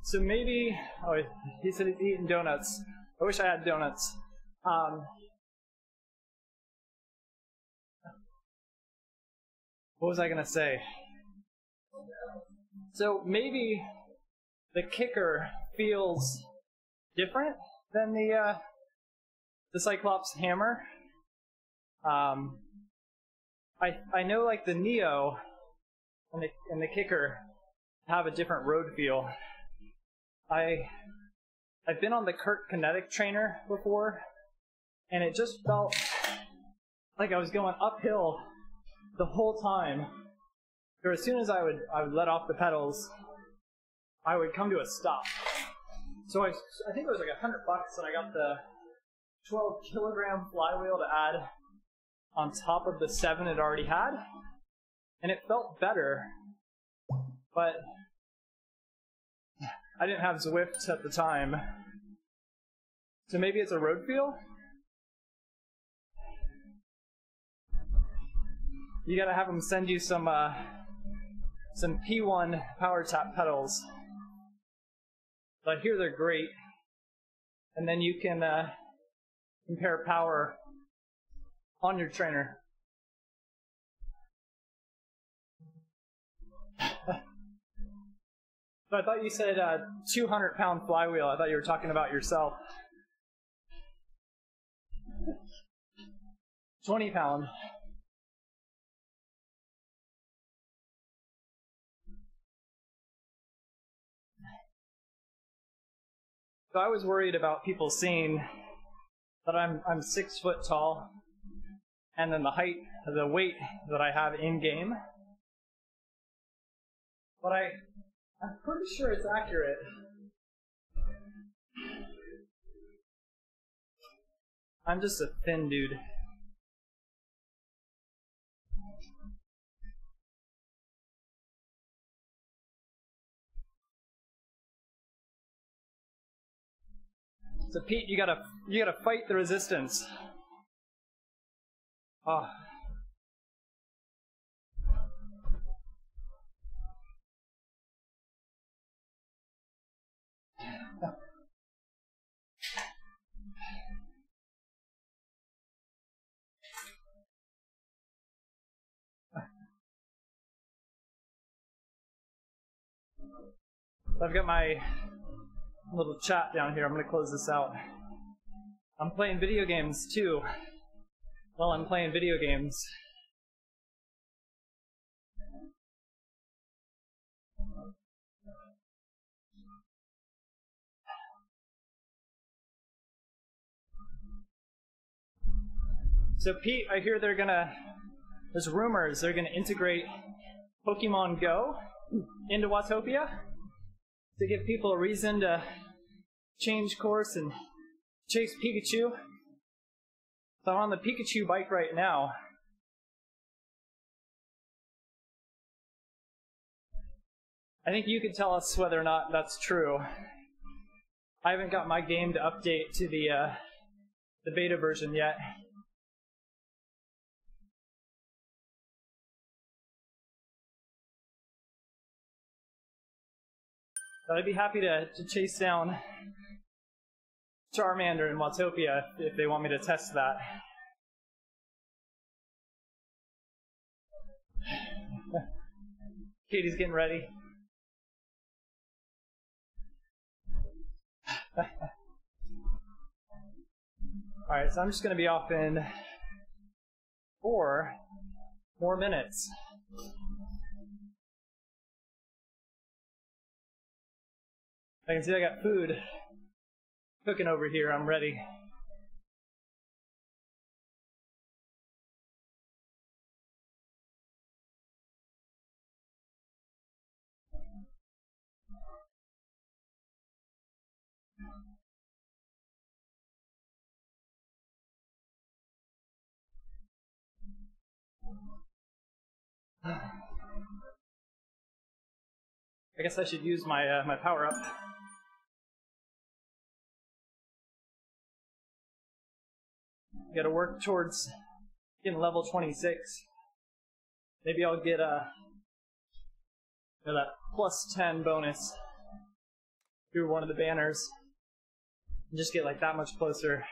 So maybe, oh, he said he's eating donuts. I wish I had donuts. What was I gonna say? So maybe the kicker feels different than the Cyclops hammer. I know like the Neo and the kicker have a different road feel. I've been on the Kurt Kinetic trainer before, and it just felt like I was going uphill the whole time. Or as soon as I would let off the pedals, I would come to a stop. So I think it was like $100, and I got the 12-kilogram flywheel to add on top of the 7 it already had, and it felt better, but I didn't have Zwift at the time. So maybe it's a road feel? You gotta have them send you some some P1 power tap pedals. I hear they're great. And then you can compare power on your trainer. So I thought you said 200-pound flywheel. I thought you were talking about yourself. 20-pound. So I was worried about people seeing that I'm 6 foot tall, and then the weight that I have in game. But I'm pretty sure it's accurate. I'm just a thin dude. So Pete, you gotta fight the resistance. Oh. I've got my little chat down here. I'm going to close this out. I'm playing video games too. While I'm playing video games. So Pete, I hear there's rumors they're gonna integrate Pokemon Go into Watopia to give people a reason to change course and chase Pikachu. So I'm on the Pikachu bike right now. I think you could tell us whether or not that's true. I haven't got my game to update to the beta version yet. But I'd be happy to chase down Charmander in Watopia if they want me to test that. Katie's getting ready. Alright, so I'm just going to be off in 4 more minutes. I can see I got food cooking over here. I'm ready. I guess I should use my my power up. Got to work towards getting level 26. Maybe I'll get that plus 10 bonus through one of the banners and just get like that much closer.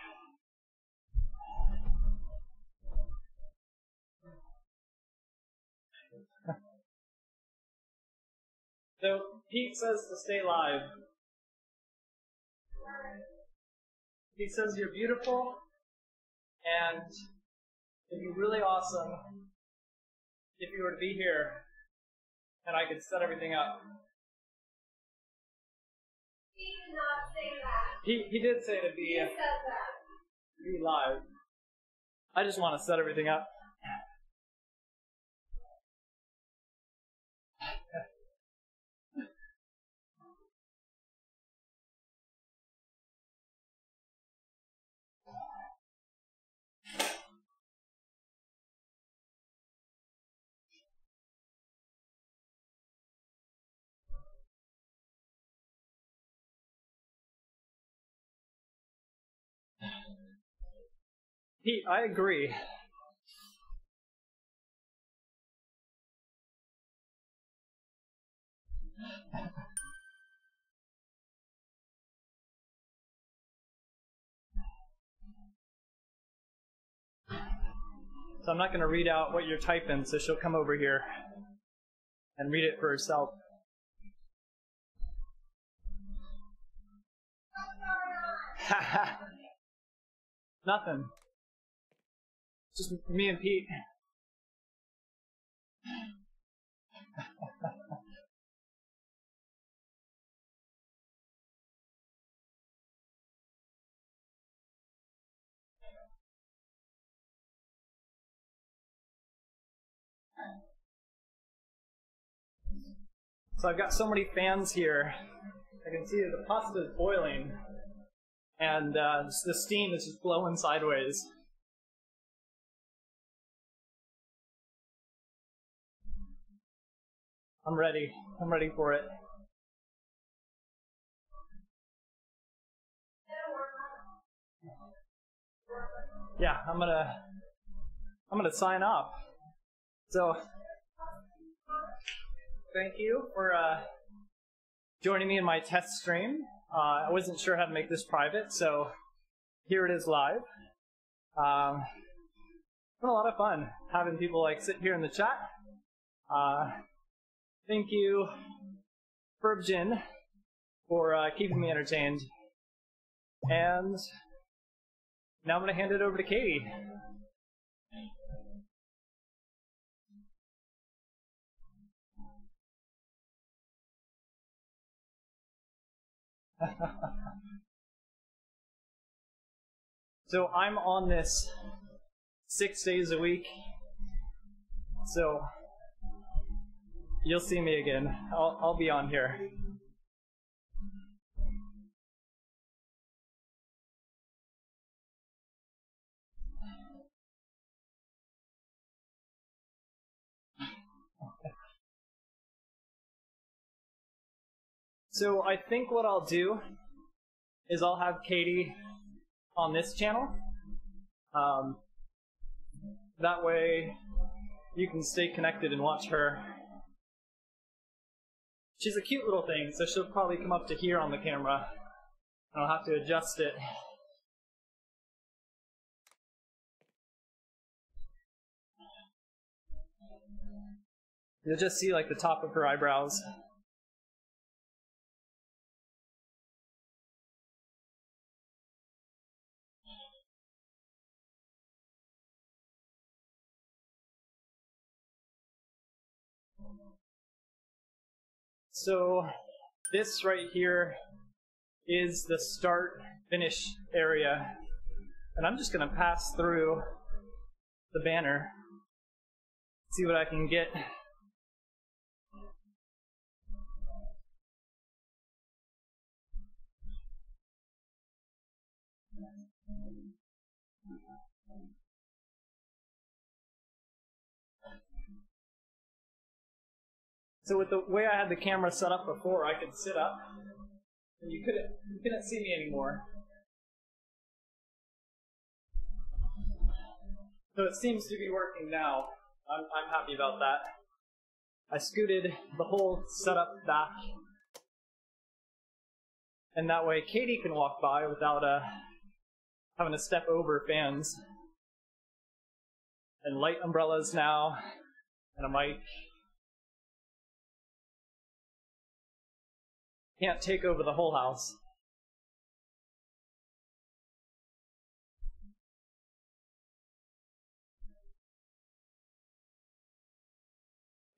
So Pete says to stay live. He says you're beautiful and it'd be really awesome if you were to be here and I could set everything up. He did not say that. He did say to be, He said that. be live. I just want to set everything up. Pete, I agree. So I'm not going to read out what you're typing, so she'll come over here and read it for herself. Nothing. Just me and Pete. So I've got so many fans here. I can see that the pasta is boiling, and the steam is just blowing sideways. I'm ready. I'm ready for it. Yeah, I'm gonna sign off. So, thank you for joining me in my test stream. I wasn't sure how to make this private, so here it is live. It's been a lot of fun having people like sit here in the chat. Thank you, Furbjin, for keeping me entertained. And now I'm going to hand it over to Katie. So I'm on this 6 days a week. So you'll see me again. I'll be on here. So I think what I'll do is I'll have Katie on this channel. That way you can stay connected and watch her. She's a cute little thing, so she'll probably come up to here on the camera. And I'll have to adjust it. You'll just see like the top of her eyebrows. So this right here is the start finish area, and I'm just going to pass through the banner, see what I can get. So with the way I had the camera set up before, I could sit up, and you couldn't see me anymore. So it seems to be working now. I'm happy about that. I scooted the whole setup back, and that way Katie can walk by without having to step over fans. And light umbrellas now, and a mic. Can't take over the whole house.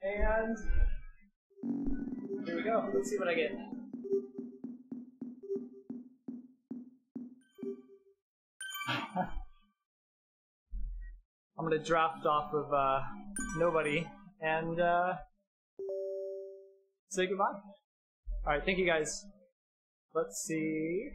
And here we go. Let's see what I get. I'm going to draft off of nobody and say goodbye. Alright, thank you guys. Let's see.